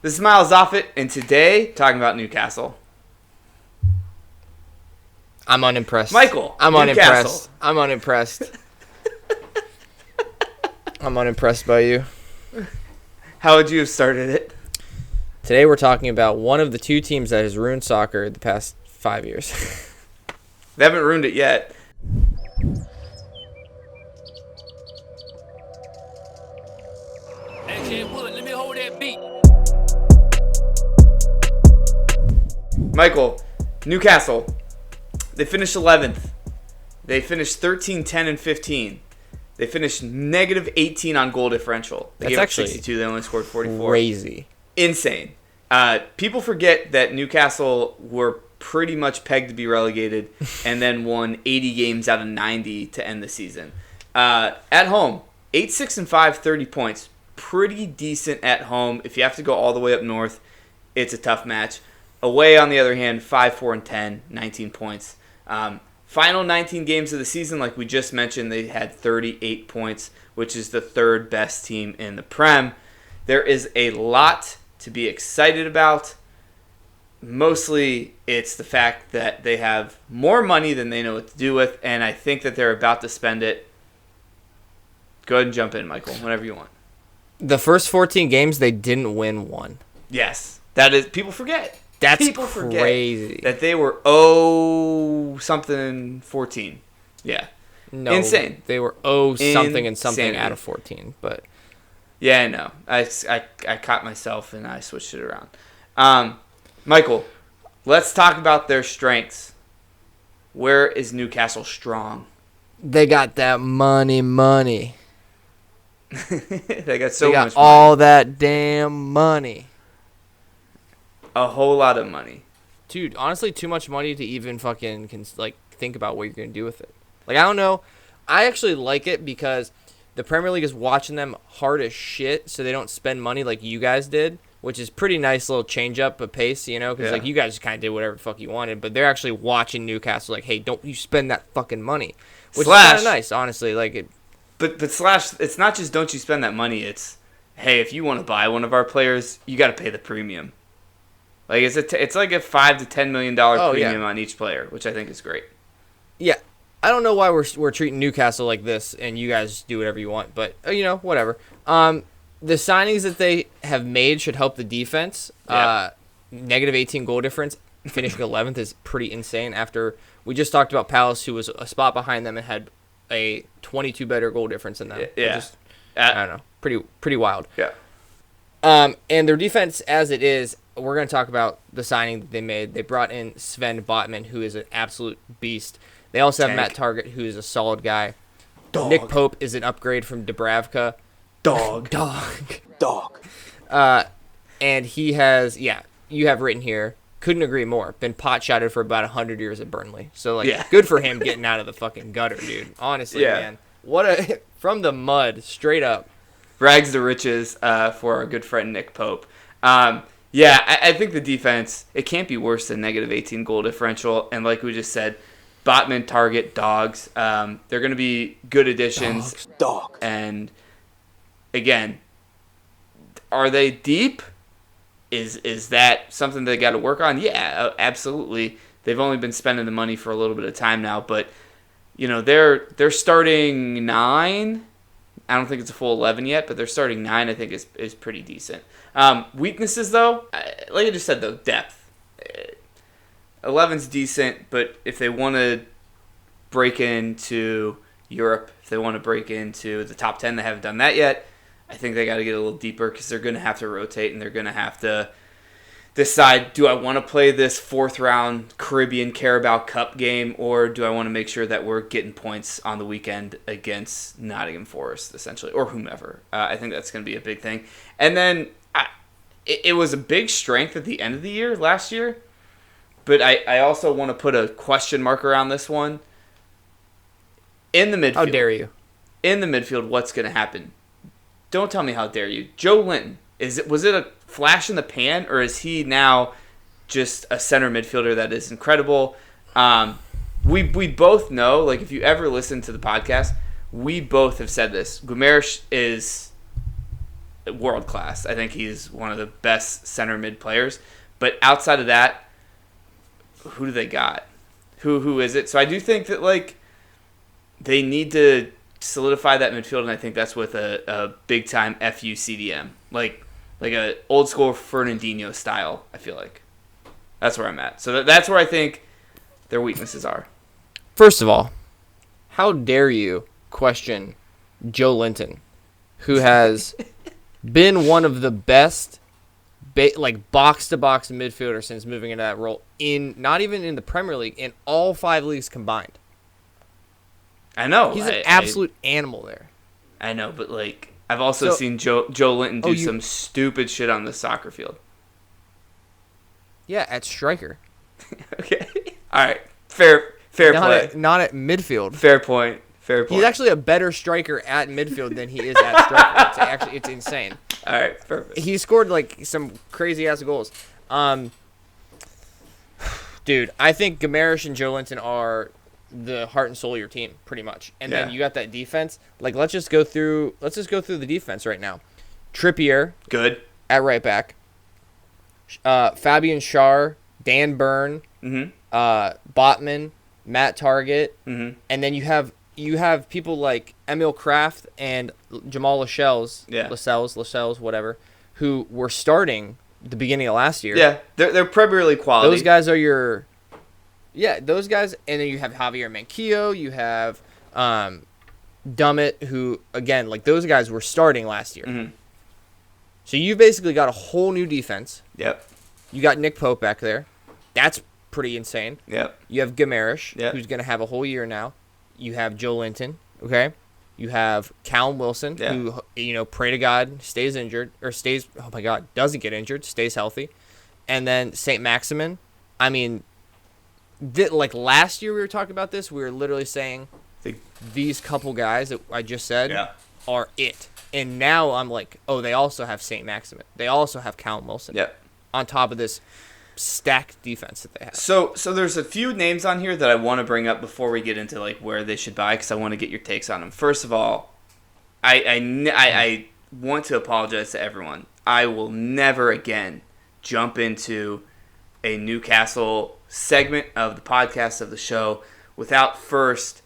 This is Miles Offit, and today, talking about Newcastle. I'm unimpressed. Michael, I'm Newcastle. unimpressed. I'm unimpressed. I'm unimpressed by you. How would you have started it? Today we're talking about one of the two teams that has ruined soccer the past 5 years. They haven't ruined it yet. Let me hold that beat. Michael, Newcastle, they finished 11th. They finished 13, 10, and 15. They finished negative 18 on goal differential. They gave up 62. They only scored 44. Crazy. Insane. People forget that Newcastle were pretty much pegged to be relegated and then won 80 games out of 90 to end the season. At home, 8-6-5, 30 points. Pretty decent at home. If you have to go all the way up north, it's a tough match. Away, on the other hand, 5-4-10, 19 points. Final 19 games of the season, like we just mentioned, they had 38 points, which is the third best team in the Prem. There is a lot to be excited about. Mostly, it's the fact that they have more money than they know what to do with, and I think that they're about to spend it. Go ahead and jump in, Michael, whenever you want. The first 14 games, they didn't win one. Yes, that is. People forget. People crazy. That they were something 14. Yeah. No, insane. They were something and something Insanity. out of 14, but yeah, I know. I caught myself and I switched it around. Michael, let's talk about their strengths. Where is Newcastle strong? they got that money. They got They got much all money. that damn money. A whole lot of money. Dude, honestly, too much money to even fucking think about what you're going to do with it. Like, I don't know. I actually like it because the Premier League is watching them hard as shit so they don't spend money like you guys did, which is pretty nice little change up of pace, you know, because like you guys just kind of did whatever the fuck you wanted, but they're actually watching Newcastle like, hey, don't you spend that fucking money, which is kind of nice, honestly. Like it. But slash, it's not just don't you spend that money. It's, hey, if you want to buy one of our players, you got to pay the premium. Like it's like a $5 to $10 million premium on each player, which I think is great. Yeah, I don't know why we're treating Newcastle like this, and you guys do whatever you want, but whatever. The signings that they have made should help the defense. Yeah. Negative 18 goal difference, finishing 11th is pretty insane. After we just talked about Palace, who was a spot behind them and had a 22 better goal difference than them. Yeah, I don't know, pretty wild. Yeah. And their defense, as it is, we're going to talk about the signing that they made. They brought in Sven Botman, who is an absolute beast. They also have Matt Targett, who is a solid guy. Dog. Nick Pope is an upgrade from Dubravka. Dog. And he has, you have written here, couldn't agree more, been pot-shotted for about 100 years at Burnley. So, good for him getting out of the fucking gutter, dude. Honestly, man. From the mud, straight up. Rags to riches for our good friend Nick Pope. I think the defense, it can't be worse than negative 18 goal differential. And like we just said, Botman, Target, dogs. They're going to be good additions. Dog. And again, are they deep? Is that something they got to work on? Yeah, absolutely. They've only been spending the money for a little bit of time now, but they're starting 9. I don't think it's a full 11 yet, but they're starting 9. I think is pretty decent. Weaknesses though, like I just said though, depth. 11's decent, but if they want to break into Europe, if they want to break into the top 10, they haven't done that yet. I think they got to get a little deeper because they're going to have to rotate and they're going to have to decide, do I want to play this 4th round Caribbean Carabao Cup game, or do I want to make sure that we're getting points on the weekend against Nottingham Forest, essentially, or whomever. I think that's going to be a big thing. And then it was a big strength at the end of the year last year, but I also want to put a question mark around this one. In the midfield. How dare you? In the midfield, what's going to happen? Don't tell me how dare you. Joe Linton, was it a flash in the pan, or is he now just a center midfielder that is incredible? We both know, like if you ever listen to the podcast, we both have said this. Guimaraes is world class. I think he's one of the best center mid players. But outside of that, who do they got? Who is it? So I do think that like they need to solidify that midfield, and I think that's with a big time FU CDM, like a old school Fernandinho style. I feel like that's where I'm at. So that's where I think their weaknesses are. First of all, how dare you question Joe Linton, who has been one of the best box-to-box midfielder since moving into that role, not even in the Premier League, in all 5 leagues combined. I know. He's an absolute animal there. I know, but like I've also seen Joe Linton do some stupid shit on the soccer field. Yeah, at striker. Okay. All right. Fair play. Not at midfield. Fair point. He's actually a better striker at midfield than he is at striker. It's insane. All right, perfect. He scored like some crazy ass goals. Dude, I think Gamarish and Joe Linton are the heart and soul of your team, pretty much. And then you got that defense. Like, let's just go through the defense right now. Trippier, good at right back. Fabian Schär, Dan Burn, Botman, Matt Target, and then you have people like Emil Kraft and Jamal Lascelles, whatever, who were starting the beginning of last year. Yeah, they're Premier League quality. Those guys are your... Yeah, those guys. And then you have Javier Manquillo. You have Dummett, who, again, like those guys were starting last year. Mm-hmm. So you basically got a whole new defense. Yep. You got Nick Pope back there. That's pretty insane. Yep. You have Gamarish, who's going to have a whole year now. You have Joe Linton, okay? You have Callum Wilson, who, pray to God, stays injured, doesn't get injured, stays healthy. And then St. Maximin. I mean, like last year we were talking about this, we were literally saying these couple guys that I just said are it. And now I'm like, oh, they also have St. Maximin. They also have Callum Wilson. Yep. On top of this stacked defense that they have. So there's a few names on here that I want to bring up before we get into like where they should buy, because I want to get your takes on them. First of all, I want to apologize to everyone. I will never again jump into a Newcastle segment of the podcast of the show without first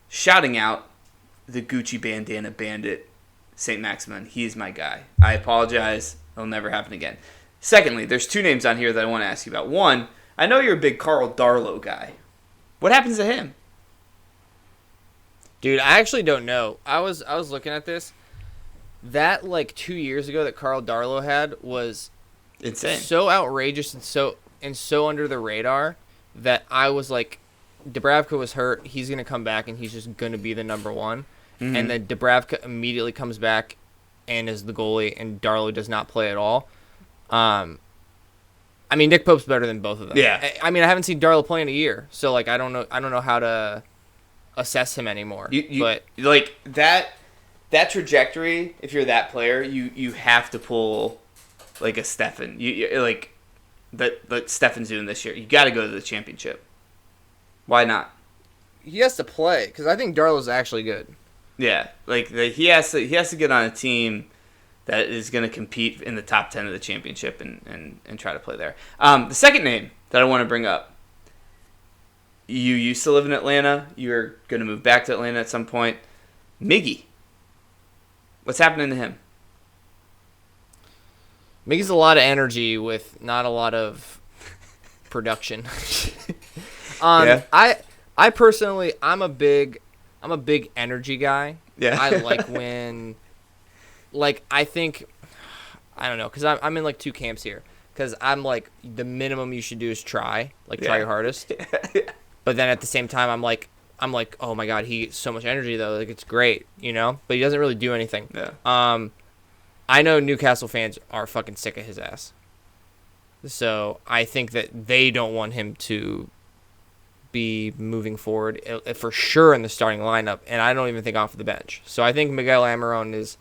shouting out the Gucci bandana bandit, St. Maximin. He is my guy. I apologize. It'll never happen again. Secondly, there's 2 names on here that I want to ask you about. One, I know you're a big Carl Darlow guy. What happens to him? Dude, I actually don't know. I was looking at this. That like 2 years ago that Carl Darlow had was insane. So outrageous and so under the radar that I was like, Dubravka was hurt. He's going to come back and he's just going to be the number one. Mm-hmm. And then Dubravka immediately comes back and is the goalie, and Darlow does not play at all. I mean, Nick Pope's better than both of them. Yeah. I mean, I haven't seen Darlow play in a year, so like I don't know how to assess him anymore. But like that trajectory, if you're that player, you have to pull like a Stefan. You like that Stefan's doing this year. You got to go to the championship. Why not? He has to play because I think Darlow's actually good. Yeah, like he has to get on a team that is going to compete in the top 10 of the championship and try to play there. The second name that I want to bring up, you used to live in Atlanta. You're going to move back to Atlanta at some point. Miggy. What's happening to him? Miggy's a lot of energy with not a lot of production. I personally, I'm a big energy guy. Yeah. I like when... Like, I think, I don't know, because I'm in, like, 2 camps here. Because I'm, like, the minimum you should do is try. Like, try your hardest. But then at the same time, I'm like, oh, my God, he so much energy, though. Like, it's great, you know? But he doesn't really do anything. Yeah. I know Newcastle fans are fucking sick of his ass. So I think that they don't want him to be moving forward, for sure, in the starting lineup. And I don't even think off the bench. So I think Miguel Almiron is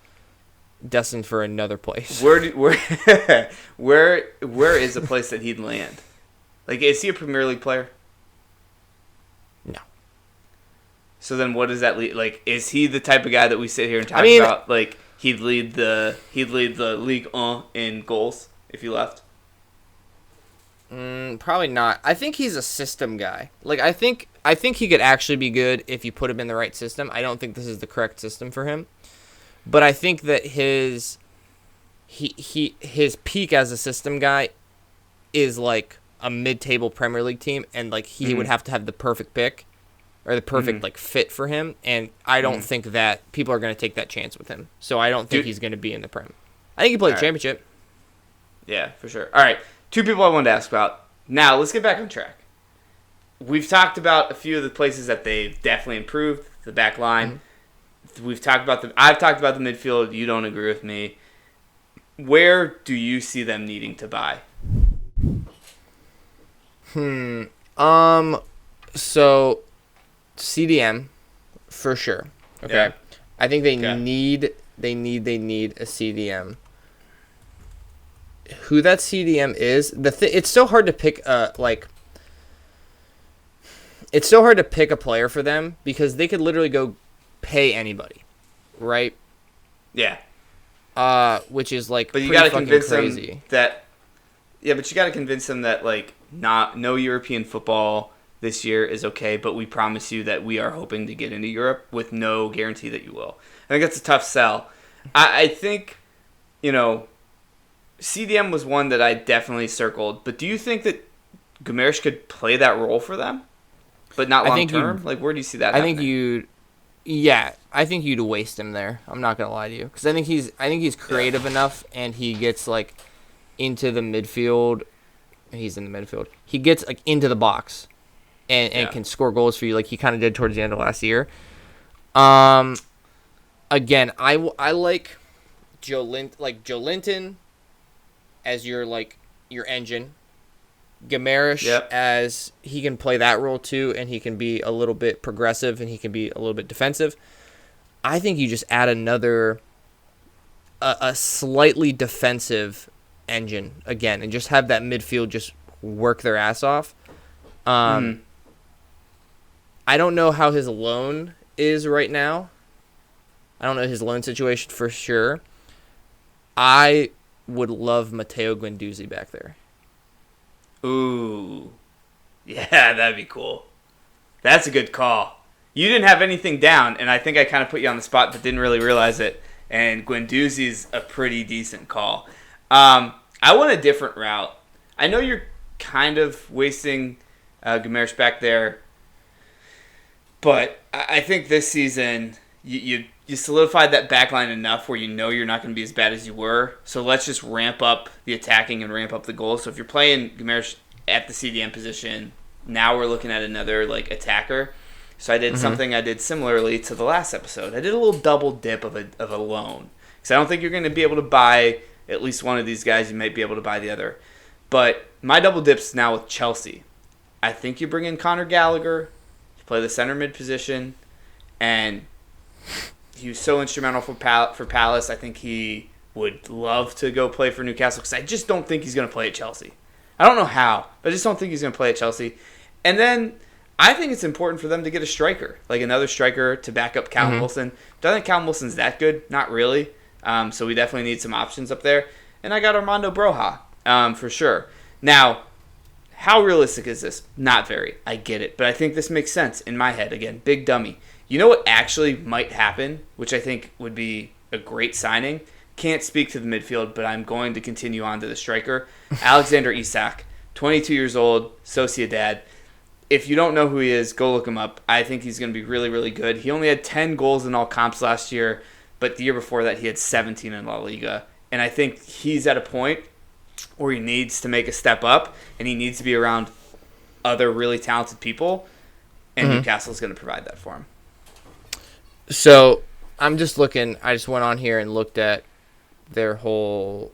destined for another place. Where is a place that he'd land? Like, is he a Premier League player? No. So then what does that lead? Like, is he the type of guy that we sit here and talk about? Like, he'd lead the Ligue 1 in goals if he left? Probably not. I think he's a system guy. Like I think he could actually be good if you put him in the right system. I don't think this is the correct system for him, but I think that his peak as a system guy is like a mid-table Premier League team, and like he would have to have the perfect pick or the perfect like fit for him, and I don't think that people are going to take that chance with him. So I don't think he's going to be in the Prem. I think he played championship. Yeah, for sure. All right, two people I wanted to ask about. Now let's get back on track. We've talked about a few of the places that they've definitely improved. The back line. I've talked about the midfield. You don't agree with me. Where do you see them needing to buy? So CDM for sure. Okay. Yeah. I think they need a CDM. Who that CDM is, it's so hard to pick it's so hard to pick a player for them because they could literally go pay anybody, right? Yeah. Which is like but you got to convince crazy. them that. Yeah, but you got to convince them that like no European football this year is okay, but we promise you that we are hoping to get into Europe with no guarantee that you will. I think that's a tough sell. I think, CDM was one that I definitely circled, but do you think that Guimaraes could play that role for them, but not long term? Like, where do you see that happening? I think you'd waste him there. I'm not gonna lie to you because I think he's creative enough, and he gets like into the midfield. He's in the midfield. He gets like into the box, and can score goals for you, like he kind of did towards the end of last year. Again, I like Joelinton as your engine. Guimaraes as he can play that role too, and he can be a little bit progressive, and he can be a little bit defensive. I think you just add another a slightly defensive engine again, and just have that midfield just work their ass off. I don't know how his loan is right now. I don't know his loan situation for sure. I would love Matteo Guendouzi back there. Ooh. Yeah, that'd be cool. That's a good call. You didn't have anything down, and I think I kind of put you on the spot but didn't really realize it. And Guendouzi's a pretty decent call. I went a different route. I know you're kind of wasting Guimaraes back there, but I think this season you solidified that back line enough where you're not going to be as bad as you were. So let's just ramp up the attacking and ramp up the goals. So if you're playing Guimaraes at the CDM position, now we're looking at another attacker. So I did something I did similarly to the last episode. I did a little double dip of a loan. Because I don't think you're going to be able to buy at least one of these guys. You might be able to buy the other. But my double dip's now with Chelsea. I think you bring in Conor Gallagher, you play the center mid position, and he was so instrumental for Palace. I think he would love to go play for Newcastle because I just don't think he's going to play at Chelsea. I don't know how, but I just don't think he's going to play at Chelsea. And then I think it's important for them to get a striker, like another striker to back up Callum Wilson. Do I think Callum Wilson's that good? Not really. So we definitely need some options up there. And I got Armando Broja for sure. Now, how realistic is this? Not very. I get it. But I think this makes sense in my head. Again, big dummy. You know what actually might happen, which I think would be a great signing? Can't speak to the midfield, but I'm going to continue on to the striker. Alexander Isak, 22 years old, Sociedad. If you don't know who he is, go look him up. I think he's going to be really, really good. He only had 10 goals in all comps last year, but the year before that he had 17 in La Liga. And I think he's at a point where he needs to make a step up, and he needs to be around other really talented people, and Newcastle's going to provide that for him. So I'm just looking. I just went on here and looked at their whole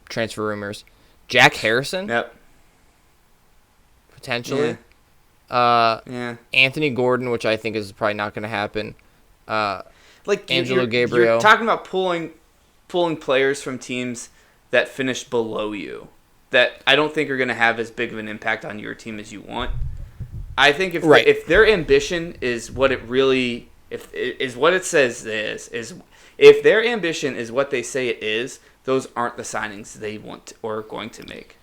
transfer rumors. Jack Harrison? Yep. Potentially. Yeah. Anthony Gordon, which I think is probably not going to happen. Angelo Gabriel. You're talking about pulling players from teams that finished below you that I don't think are going to have as big of an impact on your team as you want. I think if their ambition is what it really is what it says is if their ambition is what they say it is, those aren't the signings they want or are going to make.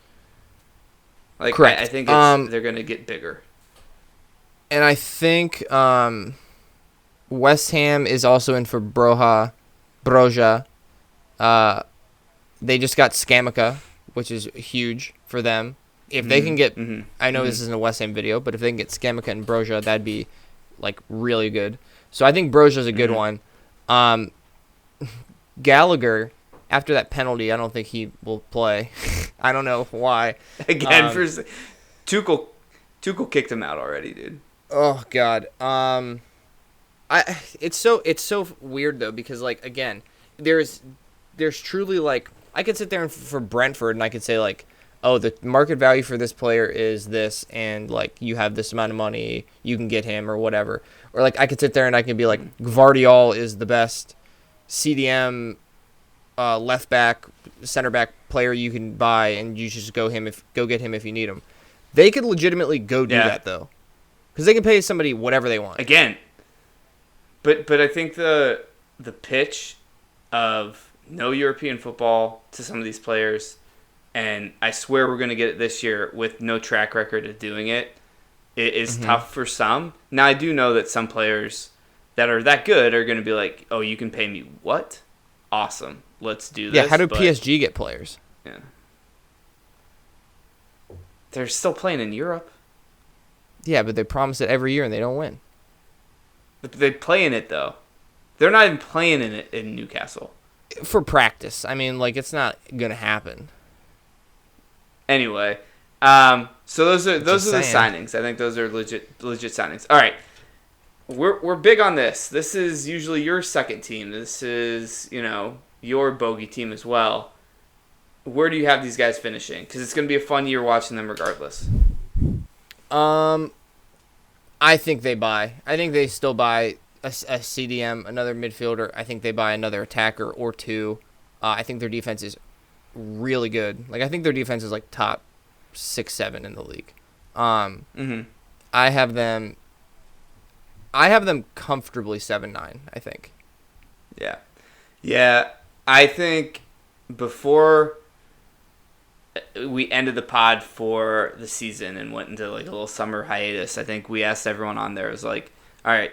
Like, correct. I think they're going to get bigger. And I think West Ham is also in for Broja. They just got Scamacca, which is huge for them. If they can get, I know this isn't a West Ham video, but if they can get Scamacca and Broja, that'd be like really good. So I think Broja's a good one. Gallagher, after that penalty, I don't think he will play. I don't know why. Again, Tuchel kicked him out already, dude. Oh God. It's so weird though, because like, again, there's truly like, I could sit there for Brentford and I could say like, oh, the market value for this player is this, and like you have this amount of money, you can get him or whatever. Or like I could sit there and I can be like, Gvardiol is the best CDM left back, center back player you can buy, and you just go get him if you need him. They could legitimately go do that though, because they can pay somebody whatever they want. Again, but I think the pitch of no European football to some of these players, and I swear we're going to get it this year with no track record of doing it, it is tough for some. Now, I do know that some players that are that good are going to be like, oh, you can pay me what? Awesome. Let's do this. Yeah, how do PSG get players? Yeah. They're still playing in Europe. Yeah, but they promise it every year and they don't win. They play in it, though. They're not even playing in it in Newcastle. For practice. I mean, like, it's not going to happen. Anyway, so those are the saying. signings. I think those are legit signings. All right. We're big on this. This is usually your second team. This is, your bogey team as well. Where do you have these guys finishing? Because it's going to be a fun year watching them regardless. I think they buy. I think they still buy a CDM, another midfielder. I think they buy another attacker or two. I think their defense is really good. Like, I think their defense is like top 6-7 in the league. I have them comfortably 7-9, I think. Yeah. I think before we ended the pod for the season and went into like a little summer hiatus, I think we asked everyone on there, it was like, all right,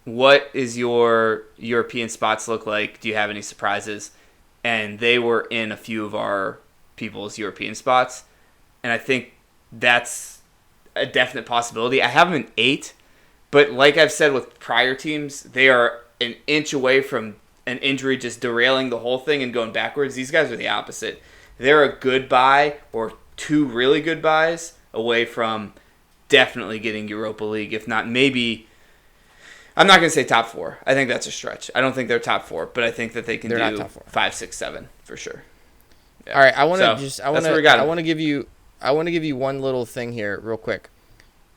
what is your European spots look like? Do you have any surprises? And they were in a few of our people's European spots. And I think that's a definite possibility. I have them in 8, but like I've said with prior teams, they are an inch away from an injury just derailing the whole thing and going backwards. These guys are the opposite. They're a good buy or 2 really good buys away from definitely getting Europa League, if not maybe. I'm not going to say top 4. I think that's a stretch. I don't think they're top 4, but I think that they can do 5, 6, 7 for sure. Yeah. All right, I want to give you one little thing here real quick.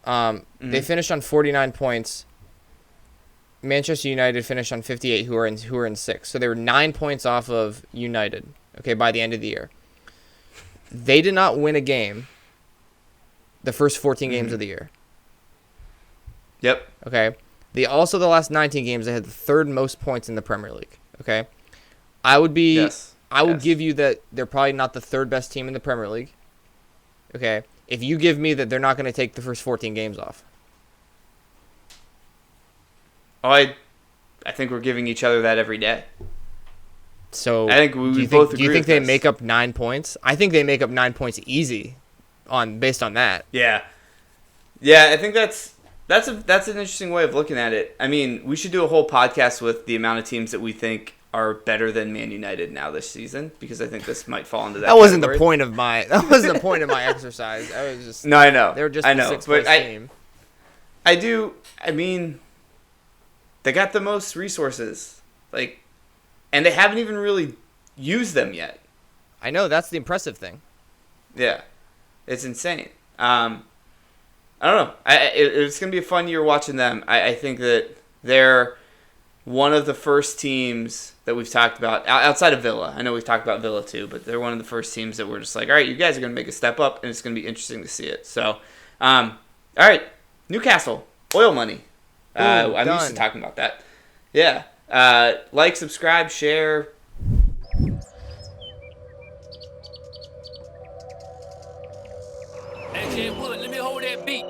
They finished on 49 points. Manchester United finished on 58, who are in 6th. So they were 9 points off of United, okay, by the end of the year. They did not win a game the first 14 games of the year. Yep. Okay. The last 19 games, they had the 3rd most points in the Premier League. Okay. I would give you that they're probably not the 3rd best team in the Premier League. Okay. If you give me that they're not going to take the first 14 games off. Oh, I think we're giving each other that every day. So I think do you think they make up 9 points? I think they make up 9 points easy based on that. Yeah. I think that's an interesting way of looking at it. I mean, we should do a whole podcast with the amount of teams that we think are better than Man United now this season, because I think this might fall into that. That wasn't the point of my exercise. I was just No, I know. They were just a 6th place team. I mean, they got the most resources, and they haven't even really used them yet. I know, that's the impressive thing. Yeah, it's insane. I don't know. It's going to be a fun year watching them. I think that they're one of the first teams that we've talked about, outside of Villa. I know we've talked about Villa too, but they're one of the first teams that we're just like, all right, you guys are going to make a step up, and it's going to be interesting to see it. So, all right, Newcastle, oil money. I'm used to talking about that. Yeah. Like, subscribe, share. Actually, Wood, let me hold that beat.